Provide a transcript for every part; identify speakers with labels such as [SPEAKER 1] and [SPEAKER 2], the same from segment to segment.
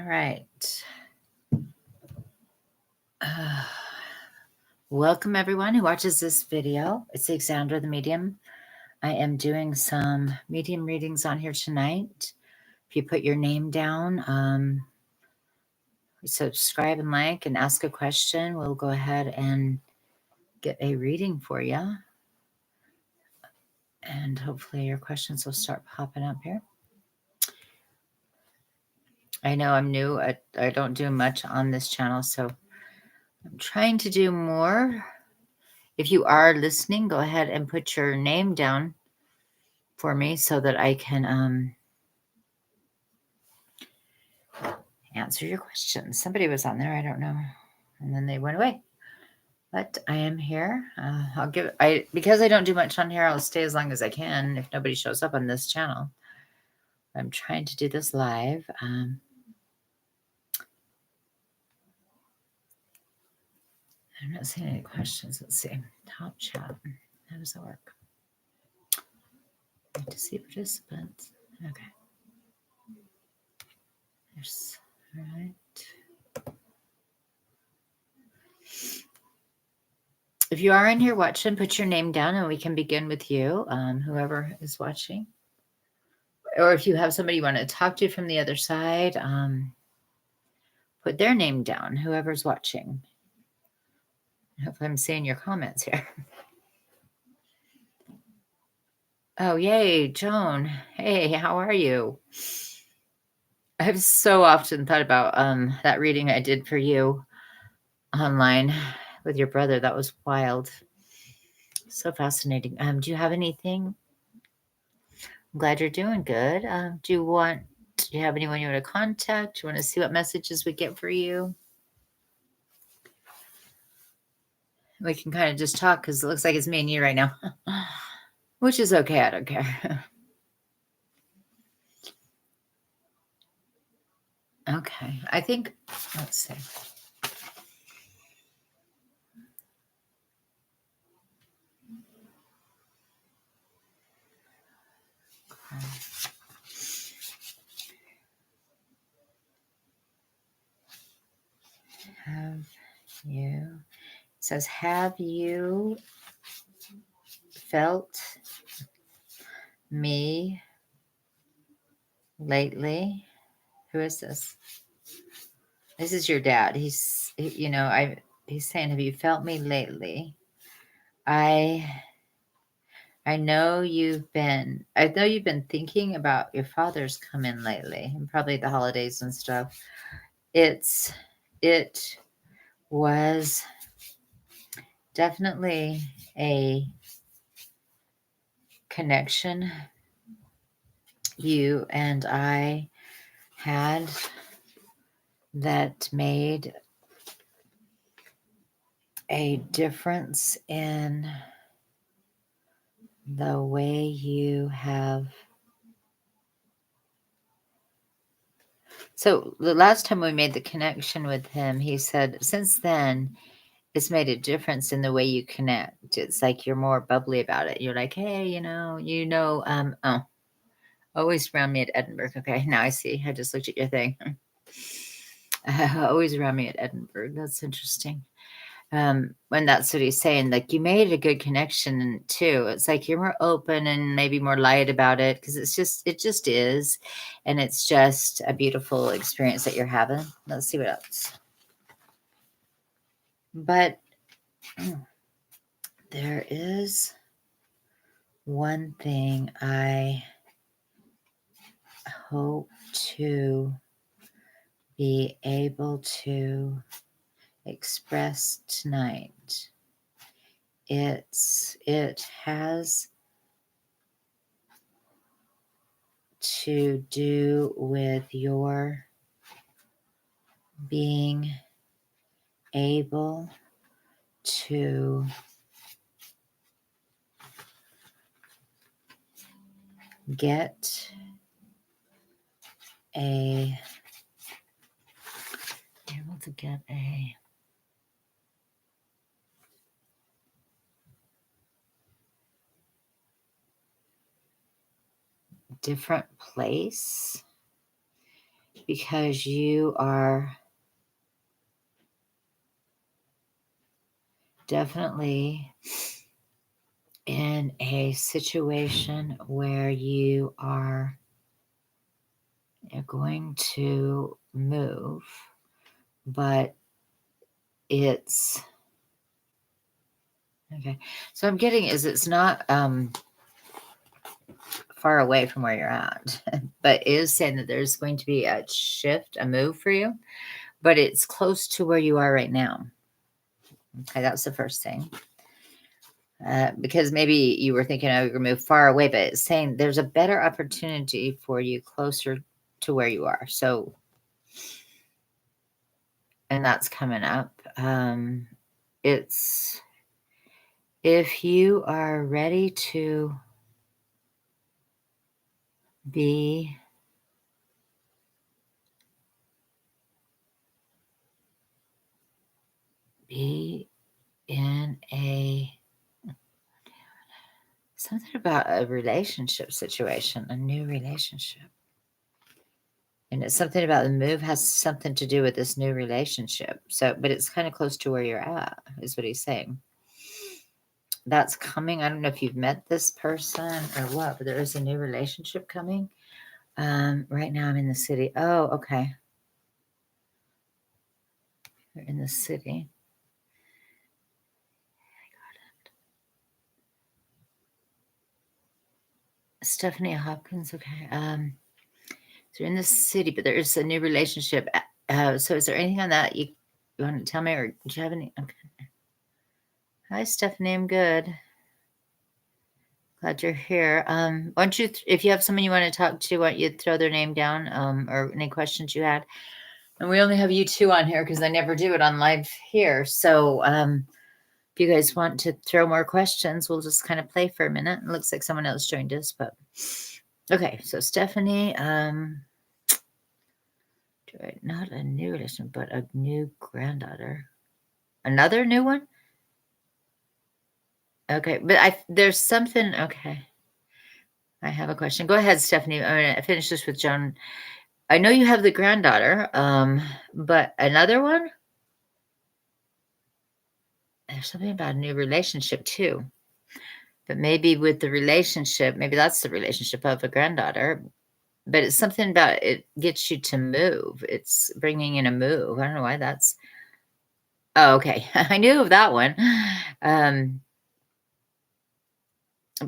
[SPEAKER 1] right. Welcome everyone who watches this video. It's Xandra the Medium. I am doing some medium readings on here tonight. If you put your name down, subscribe and like and ask a question, we'll go ahead and get a reading for you. And hopefully your questions will start popping up here. I know I'm new. I don't do much on this channel, so I'm trying to do more. If you are listening, go ahead and put your name down for me so that I can answer your questions. Somebody was on there, I don't know, and then they went away. But I am here. Because I don't do much on here, I'll stay as long as I can if nobody shows up on this channel. I'm trying to do this live. I'm not seeing any questions. Let's see. Top chat. How does that work? I have to see participants. Okay. There's, all right. If you are in here watching, put your name down and we can begin with you, whoever is watching. Or if you have somebody you want to talk to from the other side, put their name down, whoever's watching. Hopefully I'm seeing your comments here. Oh, yay, Joan. Hey, how are you? I've so often thought about that reading I did for you online with your brother. That was wild. So fascinating. Do you have anything? I'm glad you're doing good. Do you have anyone you want to contact? Do you want to see what messages we get for you? We can kind of just talk because it looks like it's me and you right now, which is okay. I don't care. Okay. I think, let's see. It says, have you felt me lately? Who is this? This is your dad. He's saying, have you felt me lately? I know you've been thinking about your father's come in lately, and probably the holidays and stuff. It was definitely a connection you and I had that made a difference in the way you have. So the last time we made the connection with him, he said, since then, it's made a difference in the way you connect. It's like you're more bubbly about it. You're like, hey, always around me at Edinburgh. Okay, now I see. I just looked at your thing. Always around me at Edinburgh. That's interesting. When that's what he's saying, like you made a good connection too. It's like you're more open and maybe more light about it because it just is. And it's just a beautiful experience that you're having. Let's see what else. But there is one thing I hope to be able to express tonight. It has to do with your being able to get a different place because you are definitely in a situation where you're going to move, but it's okay. So I'm getting is it's not far away from where you're at, but it is saying that there's going to be a shift, a move for you, but it's close to where you are right now. Okay, that's the first thing. Because maybe you were thinking, oh, you're going to move far away, but it's saying there's a better opportunity for you closer to where you are. So, and that's coming up. It's if you are ready to be in something about a relationship situation, a new relationship. And it's something about the move has something to do with this new relationship. So, but it's kind of close to where you're at, is what he's saying. That's coming. I don't know if you've met this person or what, but there is a new relationship coming. Right now I'm in the city. Oh, okay. You're in the city. Stephanie Hopkins. Okay. So you're in the city, but there is a new relationship. So is there anything on that you want to tell me, or do you have any? Okay. Hi, Stephanie. I'm good. Glad you're here. Why don't you, if you have someone you want to talk to, why don't you throw their name down, or any questions you had? And we only have you two on here because I never do it on live here. So, if you guys want to throw more questions, we'll just kind of play for a minute. It looks like someone else joined us, but okay. So Stephanie, not a new relation, but a new granddaughter. Another new one? Okay, but there's something. Okay, I have a question. Go ahead, Stephanie. I'm gonna finish this with Joan. I know you have the granddaughter, but another one? There's something about a new relationship too. But maybe with the relationship, maybe that's the relationship of a granddaughter. But it's something about it gets you to move. It's bringing in a move. I don't know why that's. Oh, okay. I knew of that one.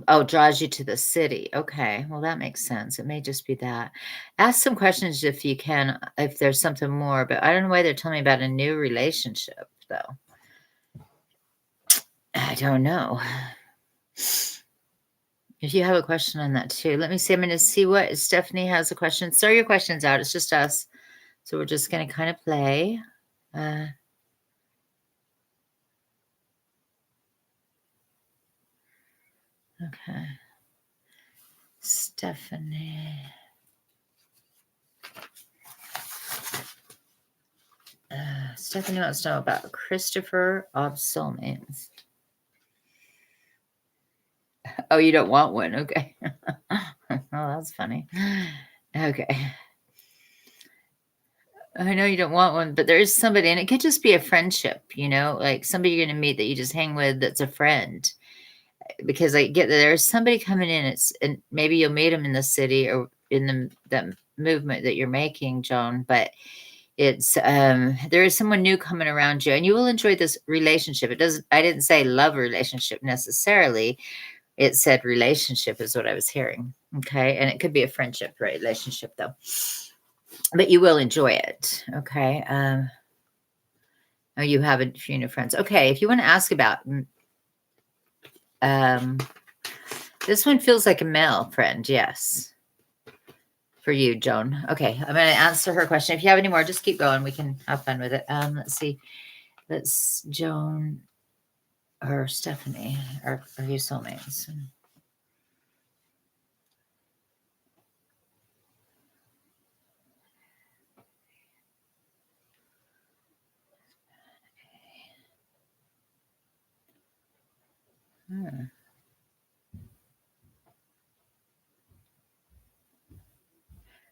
[SPEAKER 1] Oh, draws you to the city. Okay. Well, that makes sense. It may just be that. Ask some questions if you can, if there's something more, but I don't know why they're telling me about a new relationship, though. I don't know. If you have a question on that too, let me see. I'm going to see what Stephanie has a question. Throw your questions out. It's just us. So we're just going to kind of play. Okay. Stephanie. Stephanie wants to know about Christopher of Soulmates. Oh, you don't want one? Okay. Oh, that's funny. Okay. I know you don't want one, but there is somebody, and it could just be a friendship, like somebody you're going to meet that you just hang with that's a friend. Because I get that there's somebody coming in, and maybe you'll meet them in the city or in the movement that you're making, Joan, but it's there is someone new coming around you, and you will enjoy this relationship. I didn't say love relationship necessarily. It said relationship is what I was hearing. Okay. And it could be a friendship relationship though, but you will enjoy it. Okay. Oh, you have a few new friends. Okay. If you want to ask about, this one feels like a male friend. Yes. For you, Joan. Okay. I'm going to answer her question. If you have any more, just keep going. We can have fun with it. Let's see. That's Joan or Stephanie. Are you soulmates?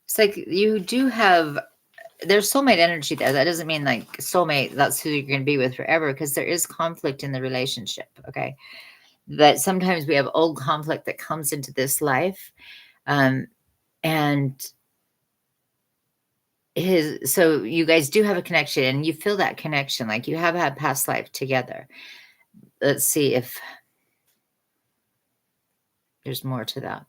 [SPEAKER 1] It's like you do have there's soulmate energy there. That doesn't mean like soulmate, that's who you're going to be with forever, because there is conflict in the relationship. Okay. That sometimes we have old conflict that comes into this life. And so you guys do have a connection, and you feel that connection, like you have had past life together. Let's see if there's more to that.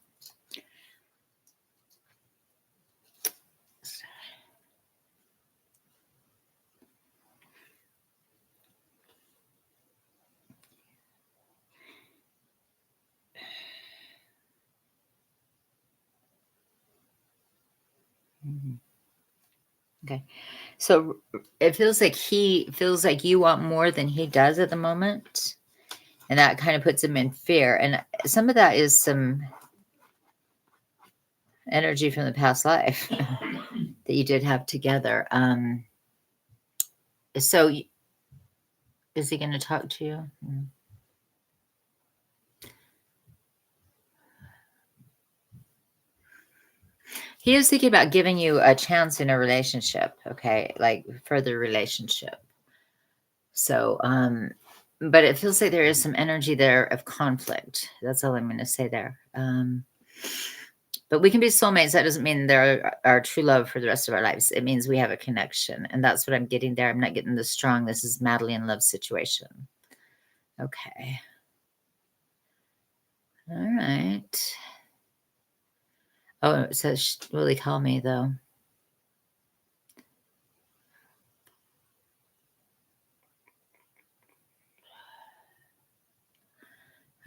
[SPEAKER 1] Okay. So it feels like he feels like you want more than he does at the moment. And that kind of puts him in fear. And some of that is some energy from the past life that you did have together. So is he going to talk to you? He is thinking about giving you a chance in a relationship. Okay. Like further relationship. So, but it feels like there is some energy there of conflict. That's all I'm going to say there. But we can be soulmates. That doesn't mean they're our true love for the rest of our lives. It means we have a connection. And that's what I'm getting there. I'm not getting the strong, this is madly in love situation. Okay. All right. Oh, it says, will he call me though?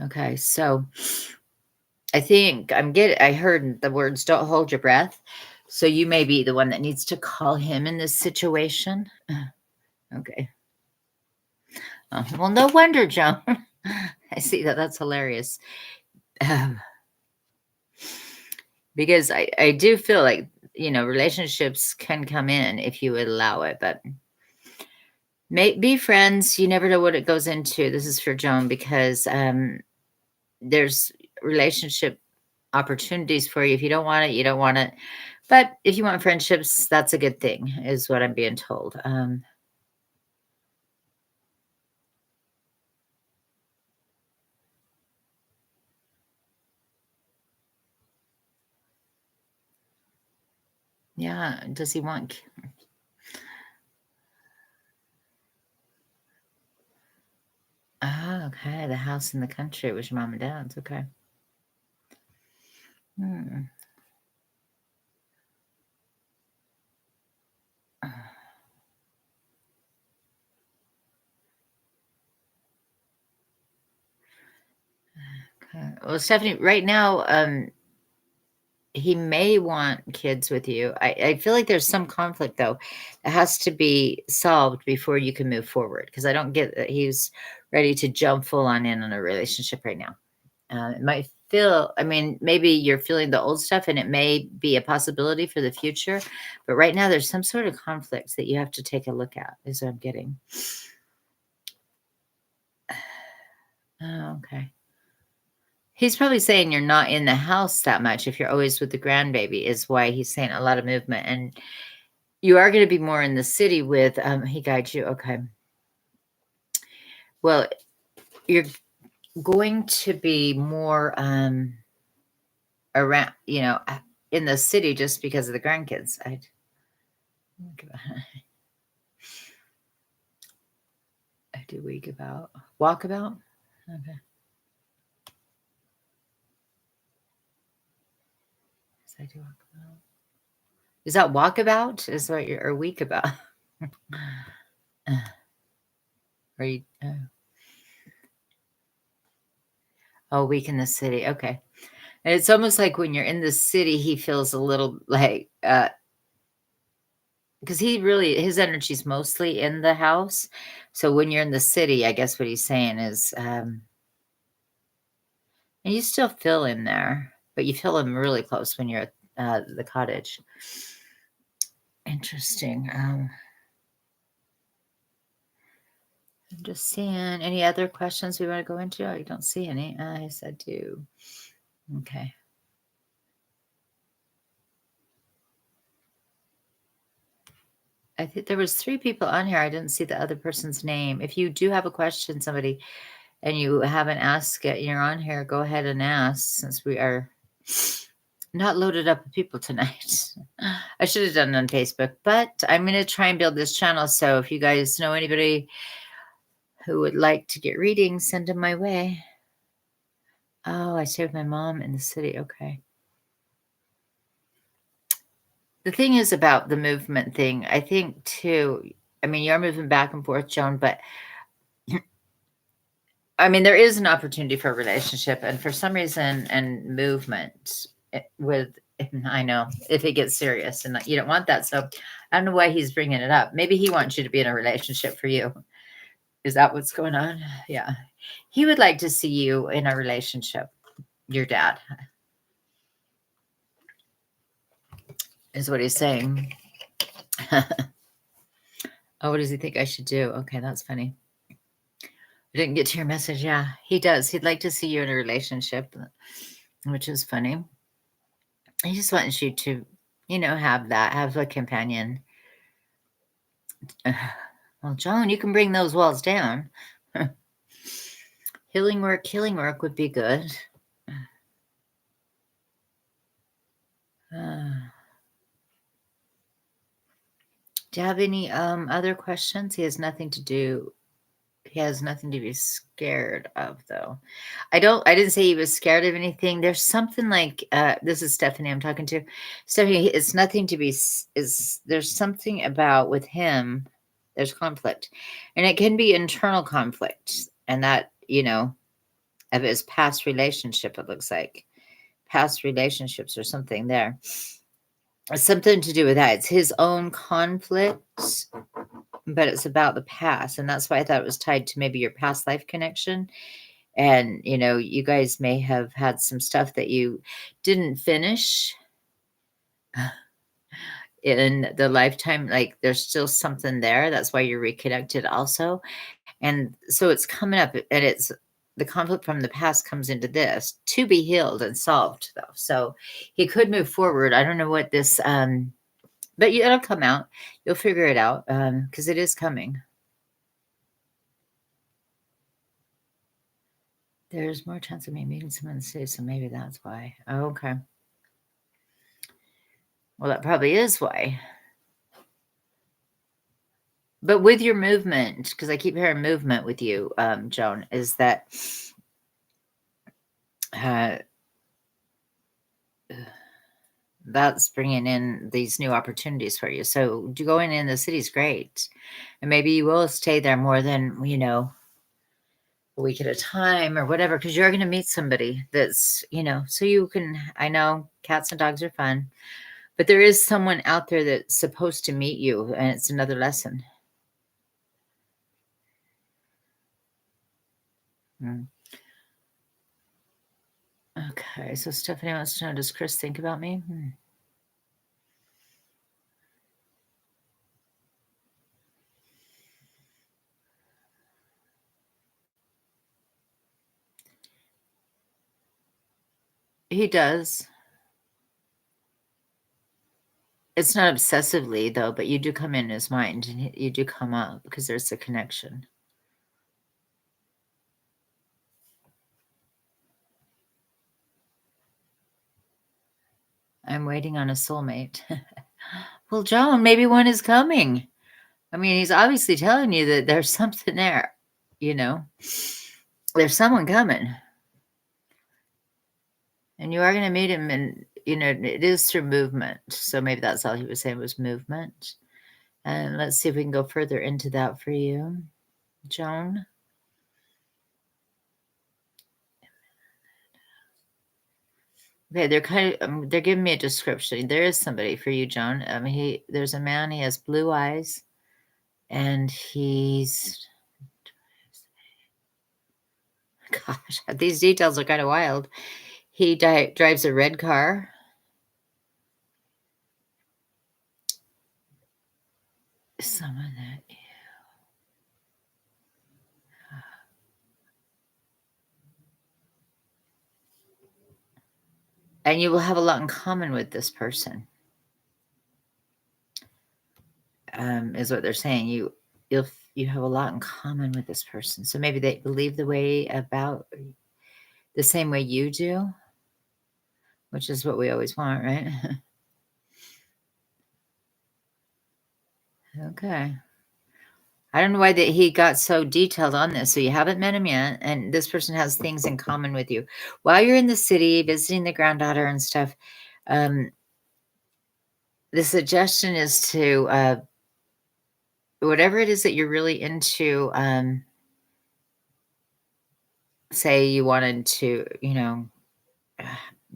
[SPEAKER 1] Okay. So I think I heard the words, don't hold your breath. So you may be the one that needs to call him in this situation. Okay. Oh, well, no wonder, Joan. I see that. That's hilarious. Because I do feel like, relationships can come in if you would allow it, but be friends. You never know what it goes into. This is for Joan, because there's relationship opportunities for you. If you don't want it, you don't want it. But if you want friendships, that's a good thing, is what I'm being told. Yeah. Does he want? Oh, okay. The house in the country was your mom and dad's. Okay. Hmm. Okay. Well, Stephanie, right now, he may want kids with you. I feel like there's some conflict though that has to be solved before you can move forward, because I don't get that he's ready to jump full on in on a relationship right now. It might feel, I mean, maybe you're feeling the old stuff and it may be a possibility for the future, but right now there's some sort of conflict that you have to take a look at, is what I'm getting. Oh, okay. He's probably saying you're not in the house that much if you're always with the grandbaby, is why he's saying a lot of movement. And you are going to be more in the city with, he guides you. Okay. Well, you're going to be more around, in the city just because of the grandkids. I do walkabout. Okay. Yes, I do walkabout. Is that walkabout? Is what you're, or week about? Are you? Oh, week in the city. Okay. And it's almost like when you're in the city, he feels a little like, because his energy is mostly in the house. So when you're in the city, I guess what he's saying is, and you still feel him there, but you feel him really close when you're at the cottage. Interesting. I'm just seeing any other questions we want to go into. I don't see any. Yes, I do. Okay. I think there was 3 people on here. I didn't see the other person's name. If you do have a question, somebody, and you haven't asked it, you're on here, go ahead and ask since we are not loaded up with people tonight. I should have done it on Facebook, but I'm going to try and build this channel. So if you guys know anybody who would like to get readings, send them my way. Oh, I stay with my mom in the city. Okay. The thing is about the movement thing, I think too, I mean, you're moving back and forth, Joan, but I mean, there is an opportunity for a relationship, and for some reason, and movement with, I know if it gets serious, and you don't want that. So I don't know why he's bringing it up. Maybe he wants you to be in a relationship for you. Is that what's going on? Yeah. He would like to see you in a relationship. Your dad is what he's saying. Oh, what does he think I should do? Okay, that's funny. I didn't get to your message. Yeah, he does. He'd like to see you in a relationship, which is funny. He just wants you to, have a companion. Well, Joan, you can bring those walls down. Healing work would be good. Do you have any other questions? He has nothing to be scared of, though. I didn't say he was scared of anything. There's something like, this is Stephanie I'm talking to. Stephanie, it's nothing to be, there's something about with him, there's conflict. And it can be internal conflict. And that, of his past relationship, it looks like. Past relationships or something there. It's something to do with that. It's his own conflict, but it's about the past. And that's why I thought it was tied to maybe your past life connection. And, you guys may have had some stuff that you didn't finish in the lifetime. Like there's still something there. That's why you're reconnected also. And so it's coming up, and it's the conflict from the past comes into this to be healed and solved, though. So he could move forward. I don't know what this, but it'll come out. You'll figure it out because it is coming. There's more chance of me meeting someone in the city, so maybe that's why. Oh, okay. Well, that probably is why. But with your movement, because I keep hearing movement with you, Joan, is that that's bringing in these new opportunities for you. So going in the city is great. And maybe you will stay there more than, a week at a time or whatever, because you're going to meet somebody that's, so you can, I know cats and dogs are fun, but there is someone out there that's supposed to meet you, and it's another lesson. Okay, so Stephanie wants to know, does Chris think about me? He does. It's not obsessively, though, but you do come in his mind, and you do come up because there's a connection. I'm waiting on a soulmate. Well, Joan, maybe one is coming. I mean, he's obviously telling you that there's something there, There's someone coming. And you are going to meet him, and, it is through movement. So maybe that's all he was saying was movement. And let's see if we can go further into that for you, Joan. Okay, they're giving me a description. There is somebody for you, Joan. There's a man, he has blue eyes, and gosh, these details are kind of wild. He drives a red car. Someone that and you will have a lot in common with this person. is what they're saying. You have a lot in common with this person. So maybe they believe the same way you do, which is what we always want, right? Okay. I don't know why he got so detailed on this. So you haven't met him yet, and this person has things in common with you. While you're in the city visiting the granddaughter and stuff, the suggestion is to whatever it is that you're really into. Say you wanted to,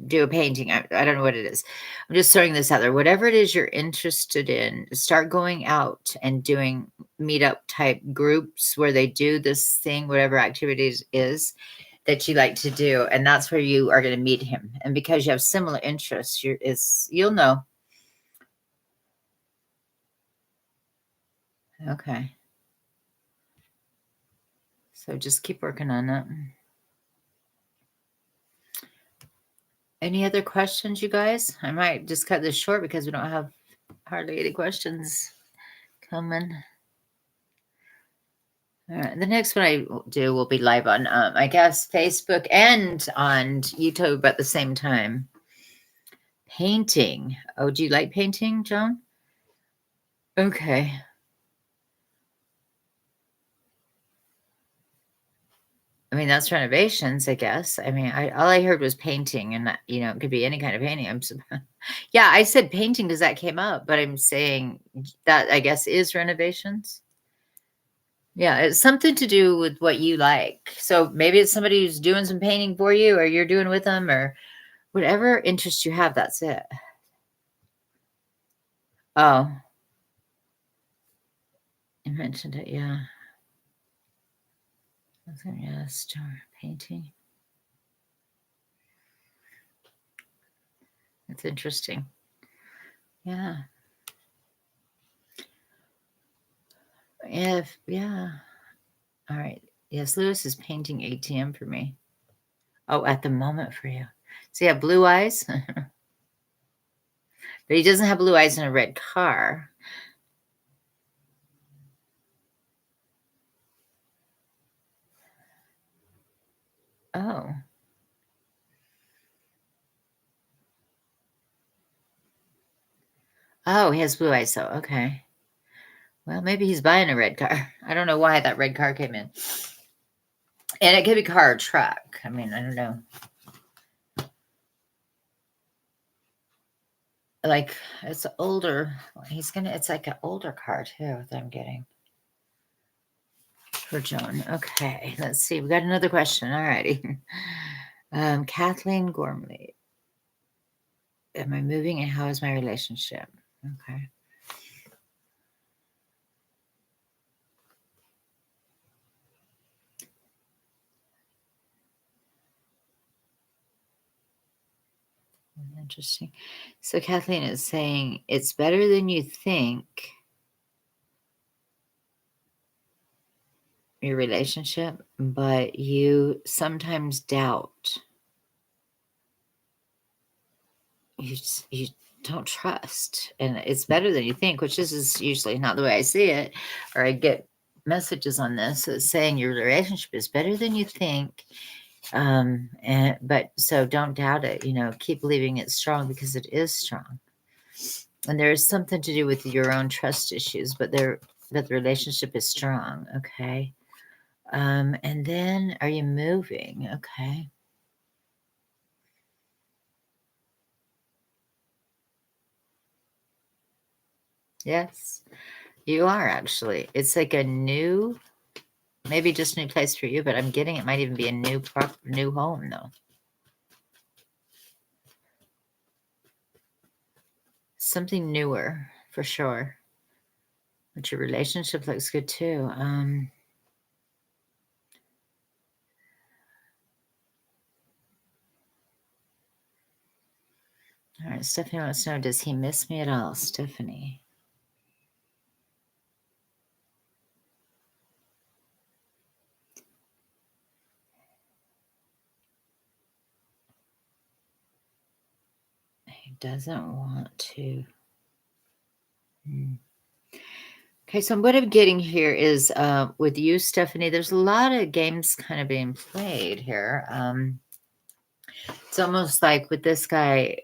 [SPEAKER 1] do a painting. I don't know what it is. I'm just throwing this out there. Whatever it is you're interested in, start going out and doing meetup type groups where they do this thing, whatever activities is that you like to do. And that's where you are going to meet him. And because you have similar interests, you'll know. Okay. So just keep working on that. Any other questions, you guys? I might just cut this short because we don't have hardly any questions coming. All right. The next one I do will be live on, I guess, Facebook and on YouTube at the same time. Painting. Oh, do you like painting, Joan? Okay. I mean, that's renovations, I guess. I mean, all I heard was painting, and it could be any kind of painting. Yeah, I said painting because that came up, but I'm saying that I guess is renovations. Yeah, it's something to do with what you like. So maybe it's somebody who's doing some painting for you, or you're doing with them, or whatever interest you have. That's it. Oh, you mentioned it. Yeah. Yeah, star painting. That's interesting. Yeah. Yeah. All right. Yes, Lewis is painting ATM for me. Oh, at the moment for you. So, yeah, blue eyes. But he doesn't have blue eyes in a red car. Oh. Oh, he has blue eyes, so okay. Well, maybe he's buying a red car. I don't know why that red car came in. And it could be car or truck. I mean, I don't know. Like, it's older. It's like an older car, too, that I'm getting. For Joan. Okay, let's see. We got another question. All righty. Kathleen Gormley. Am I moving and how is my relationship? Okay. Interesting. So Kathleen is saying it's better than you think, your relationship, but you sometimes doubt. You don't trust, and it's better than you think, which this is usually not the way I see it, or I get messages on this that's saying your relationship is better than you think. But so don't doubt it, keep believing it's strong because it is strong. And there is something to do with your own trust issues, but the relationship is strong. Okay. And then are you moving? Okay. Yes, you are actually. It's like a maybe just new place for you, but I'm getting it might even be a new home though. Something newer for sure. But your relationship looks good too. All right, Stephanie wants to know, does he miss me at all? Stephanie. He doesn't want to. Okay, so what I'm getting here is with you, Stephanie, there's a lot of games kind of being played here. It's almost like with this guy,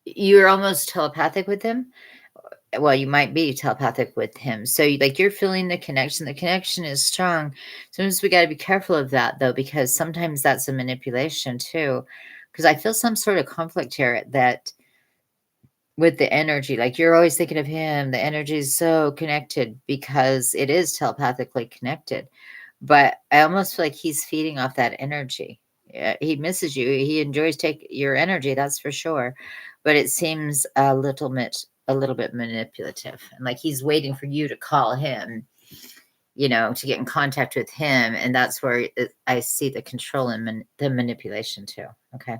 [SPEAKER 1] you're almost telepathic with him. Well, you might be telepathic with him. So, like, you're feeling the connection. The connection is strong. Sometimes we got to be careful of that, though, because sometimes that's a manipulation, too. Because I feel some sort of conflict here that with the energy, like you're always thinking of him, the energy is so connected because it is telepathically connected. But I almost feel like he's feeding off that energy. Yeah, he misses you. He enjoys take your energy, that's for sure. But it seems a little bit manipulative. And like he's waiting for you to call him, to get in contact with him. And that's where I see the control and the manipulation too. Okay.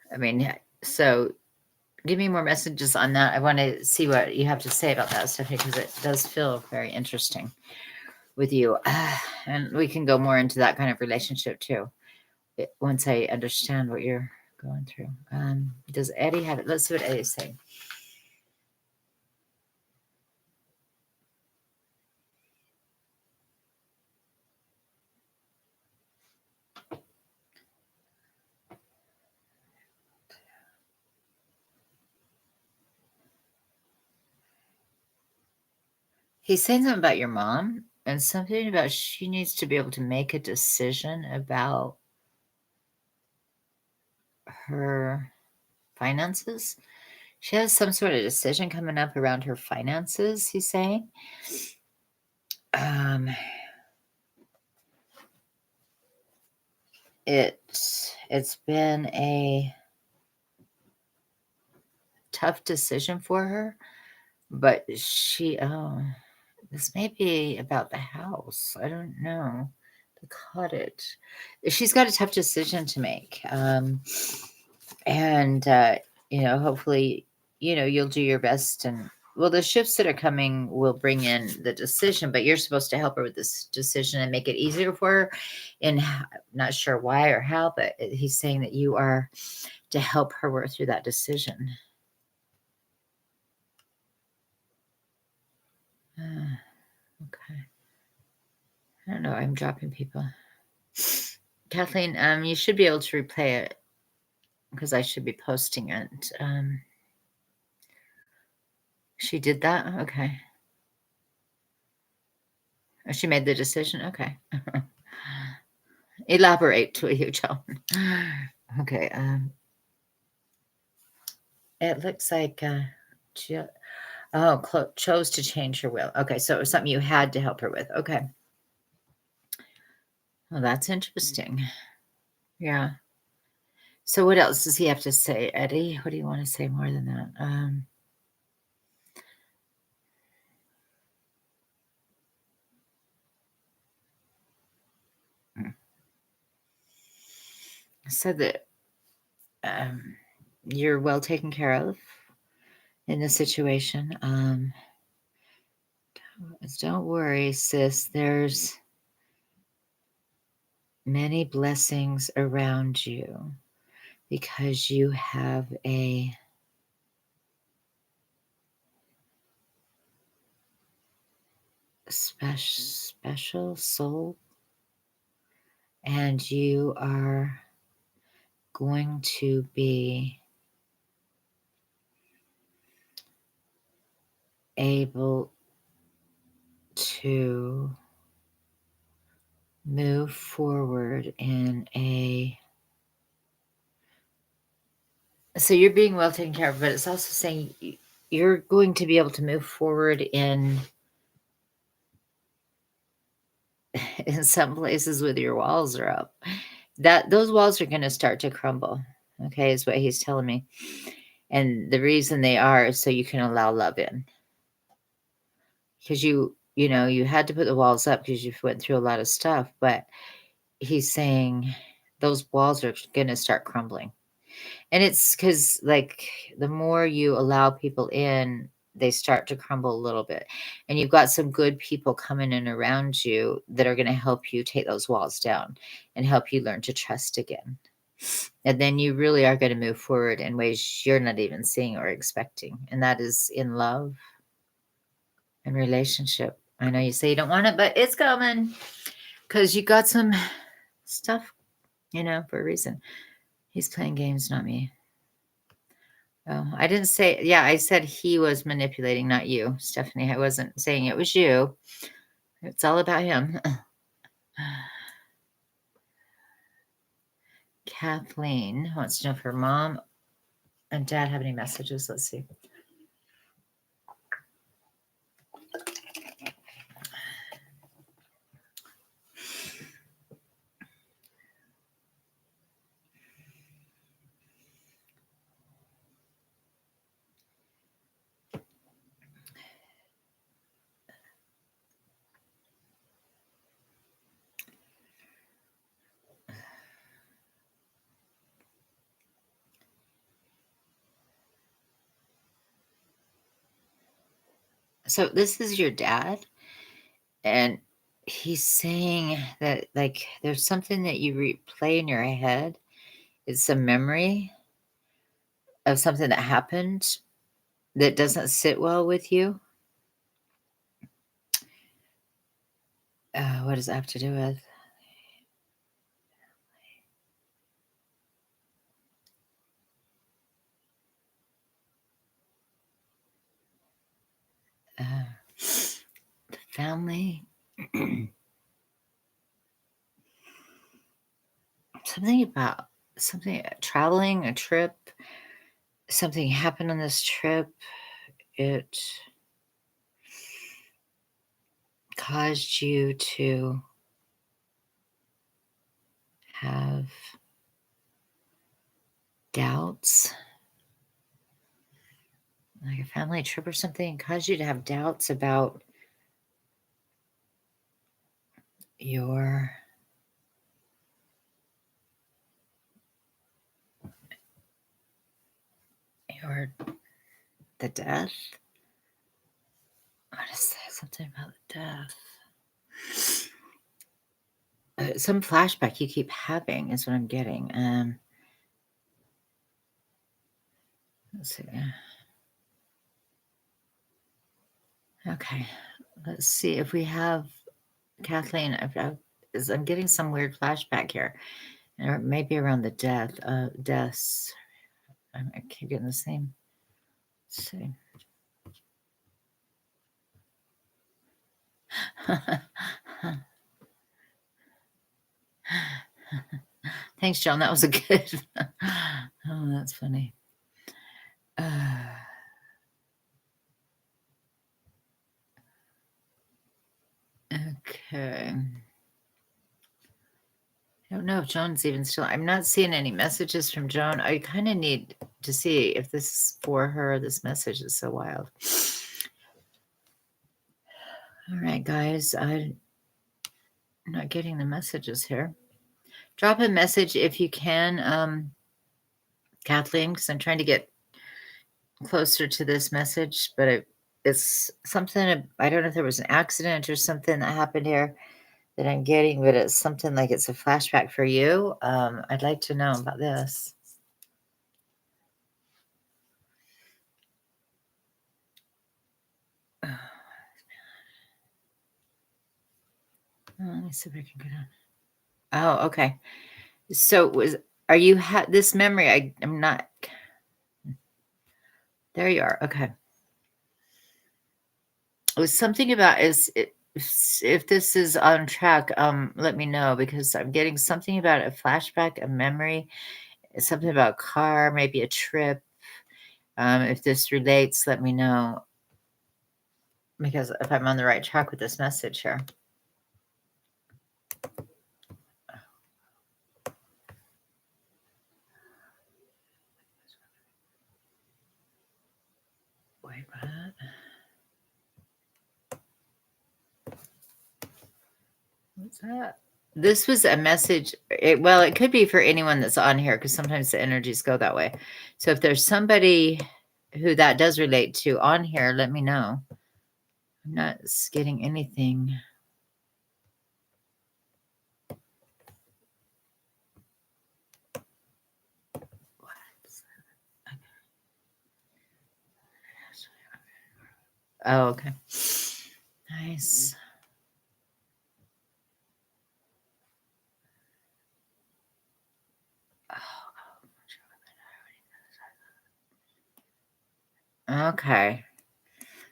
[SPEAKER 1] I mean, so give me more messages on that. I want to see what you have to say about that, Stephanie, because it does feel very interesting with you. And we can go more into that kind of relationship too, once I understand what you're going through. Does Eddie have it? Let's see what Eddie's saying. He's saying something about your mom and something about she needs to be able to make a decision about her finances. She has some sort of decision coming up around her finances, he's saying. Um, it's been a tough decision for her, but this may be about the house. I don't know. The cottage. She's got a tough decision to make. And hopefully, you'll do your best. And well, the shifts that are coming will bring in the decision, but you're supposed to help her with this decision and make it easier for her. And not sure why or how, but he's saying that you are to help her work through that decision. Okay. I don't know. I'm dropping people. Kathleen, you should be able to replay it because I should be posting it. She did that? Okay. Oh, she made the decision? Okay. Elaborate to you, Joan. Okay. It looks like chose to change her will. Okay, so it was something you had to help her with. Okay. Well, that's interesting. Yeah. So what else does he have to say, Eddie? What do you want to say more than that? Said that you're well taken care of in the situation. Don't worry, sis. There's many blessings around you because you have a special soul, and you are going to be able to move forward so you're being well taken care of, but it's also saying you're going to be able to move forward in some places with your walls are up. Those walls are going to start to crumble. Okay, is what he's telling me. And the reason they are is so you can allow love in. Because you had to put the walls up because you went through a lot of stuff, but he's saying those walls are going to start crumbling. And it's because, like, the more you allow people in, they start to crumble a little bit. And you've got some good people coming in around you that are going to help you take those walls down and help you learn to trust again. And then you really are going to move forward in ways you're not even seeing or expecting. And that is in love and relationship. I know you say you don't want it, but it's coming because you got some stuff, for a reason. He's playing games, not me. Oh, I didn't say, yeah, I said he was manipulating, not you, Stephanie. I wasn't saying it was you. It's all about him. Kathleen wants to know if her mom and dad have any messages. Let's see. So this is your dad, and he's saying that like there's something that you replay in your head. It's a memory of something that happened that doesn't sit well with you. What does that have to do with? The family. Something about something traveling, a trip. Something happened on this trip. It caused you to have doubts, like a family trip or something, caused you to have doubts about your the death. What is that? Something about the death. Some flashback you keep having is what I'm getting. Let's see. Okay, let's see if we have Kathleen. I'm getting some weird flashback here, or maybe around the deaths. I keep getting the same. Let's see. Thanks, John. That was a good. Oh, that's funny. Okay. I don't know if Joan's even still. I'm not seeing any messages from Joan. I kind of need to see if this is for her. This message is so wild. All right, guys. I'm not getting the messages here. Drop a message if you can, Kathleen, because I'm trying to get closer to this message, but it's something. I don't know if there was an accident or something that happened here that I'm getting, but it's something like it's a flashback for you. I'd like to know about this. Let me see if I can get on. Oh, okay. So are you this memory? I'm not. There you are. Okay. It was something about if this is on track, let me know because I'm getting something about a flashback, a memory, something about a car, maybe a trip. If this relates, let me know because if I'm on the right track with this message here. Wait, what? What's that? This was a message. It could be for anyone that's on here because sometimes the energies go that way. So if there's somebody who that does relate to on here, let me know. I'm not getting anything. Oh, okay. Nice. Okay.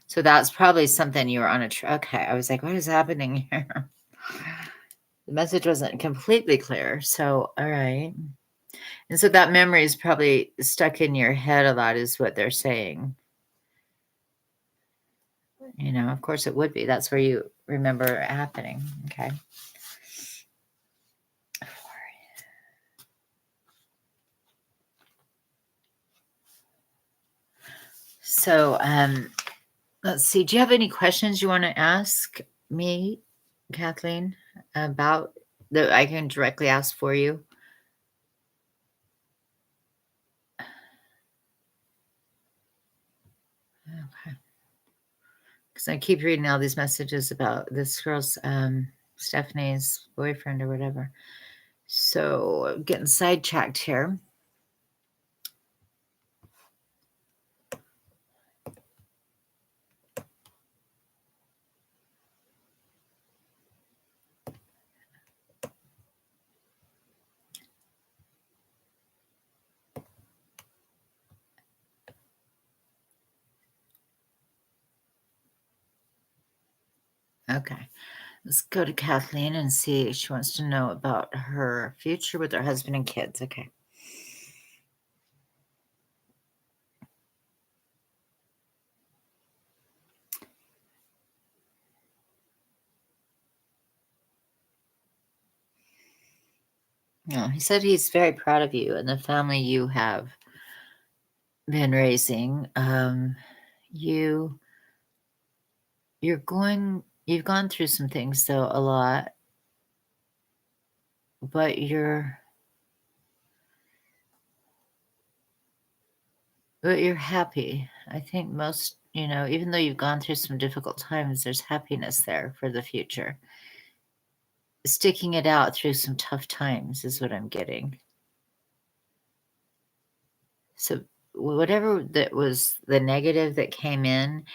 [SPEAKER 1] So that's probably something you were on okay, I was like, "What is happening here?" The message wasn't completely clear, so alright. And so that memory is probably stuck in your head a lot is what they're saying. Of course it would be. That's where you remember it happening. Okay. So, let's see. Do you have any questions you want to ask me, Kathleen, about that I can directly ask for you? Okay. Because I keep reading all these messages about this girl's, Stephanie's boyfriend or whatever. So, I'm getting sidetracked here. Okay. Let's go to Kathleen and see. She wants to know about her future with her husband and kids. Okay. No, he said he's very proud of you and the family you have been raising. You you've gone through some things though a lot, but you're happy. I think most, even though you've gone through some difficult times, there's happiness there for the future. Sticking it out through some tough times is what I'm getting. So whatever that was the negative that came in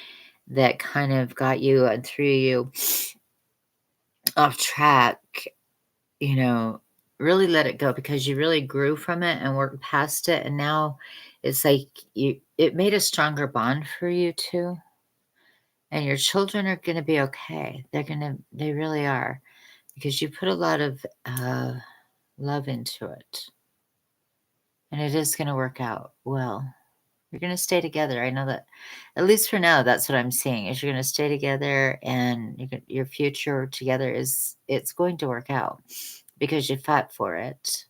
[SPEAKER 1] that kind of got you and threw you off track, you know, really let it go because you really grew from it and worked past it. And now it's like it made a stronger bond for you two. And your children are going to be okay. They really are because you put a lot of love into it. And it is going to work out well. You're going to stay together. I know that, at least for now, that's what I'm seeing is you're going to stay together and your future together it's going to work out because you fought for it.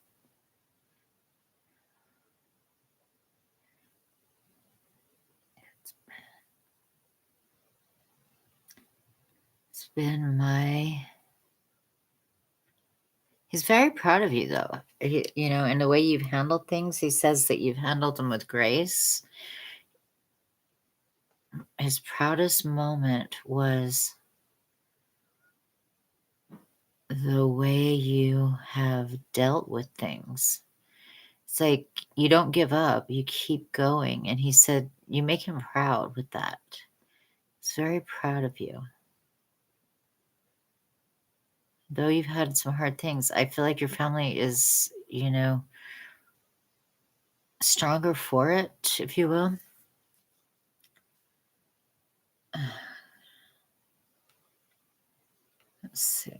[SPEAKER 1] It's been he's very proud of you though. And the way you've handled things, he says that you've handled them with grace. His proudest moment was the way you have dealt with things. It's like you don't give up, you keep going. And he said, you make him proud with that. He's very proud of you. Though you've had some hard things, I feel like your family is, stronger for it, if you will. Let's see.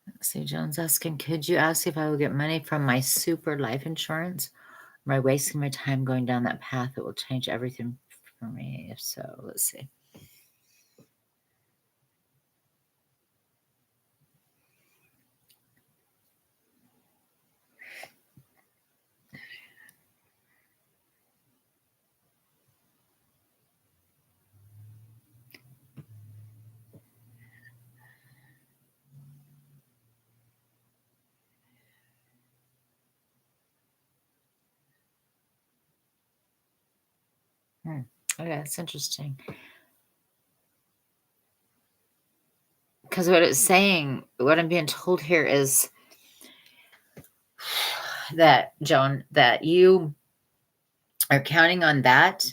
[SPEAKER 1] Let's see, John's asking, could you ask if I will get money from my super life insurance? Am I wasting my time going down that path? It will change everything for me. If so, let's see. Okay, that's interesting. because what it's saying, what I'm being told here is that, Joan, that you are counting on that.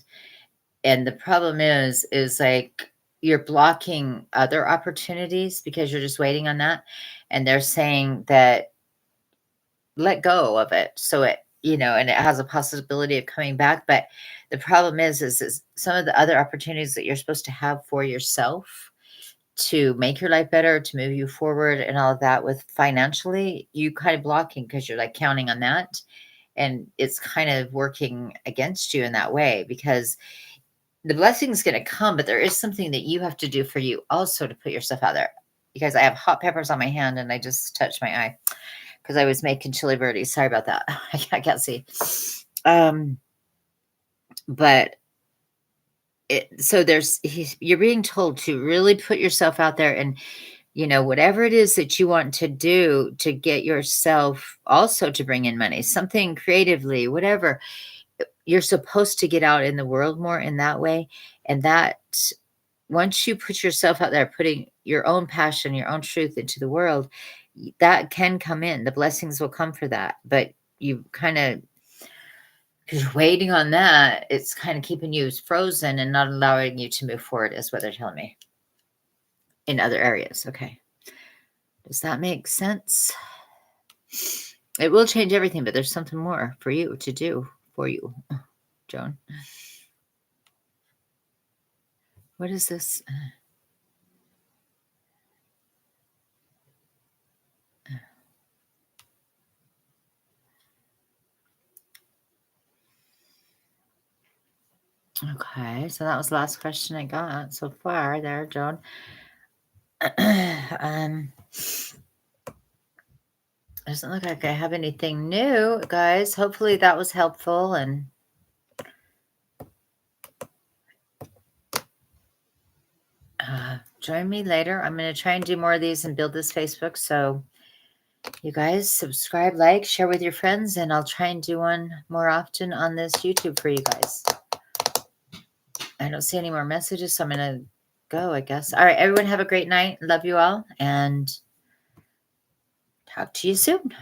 [SPEAKER 1] And the problem is like you're blocking other opportunities because you're just waiting on that. And they're saying that let go of it. So it, and it has a possibility of coming back. But the problem is some of the other opportunities that you're supposed to have for yourself to make your life better, to move you forward and all of that with financially, you kind of blocking because you're like counting on that. And it's kind of working against you in that way because the blessing is going to come, but there is something that you have to do for you also to put yourself out there. Because I have hot peppers on my hand and I just touched my eye because I was making chili birdies. Sorry about that. I can't see. But so you're being told to really put yourself out there and, whatever it is that you want to do to get yourself also to bring in money, something creatively, whatever, you're supposed to get out in the world more in that way. And that once you put yourself out there, putting your own passion, your own truth into the world, that can come in. The blessings will come for that. But you kind of, because you're waiting on that, it's kind of keeping you frozen and not allowing you to move forward, is what they're telling me in other areas. Okay. Does that make sense? It will change everything, but there's something more for you to do for you, Joan. What is this? Okay, so that was the last question I got so far there, Joan. Doesn't look like I have anything new, guys. Hopefully that was helpful, and join me later. I'm going to try and do more of these and build this Facebook. So you guys subscribe, like, share with your friends, and I'll try and do one more often on this YouTube for you guys. I don't see any more messages, so I'm going to go, I guess. All right, everyone have a great night. Love you all, and talk to you soon.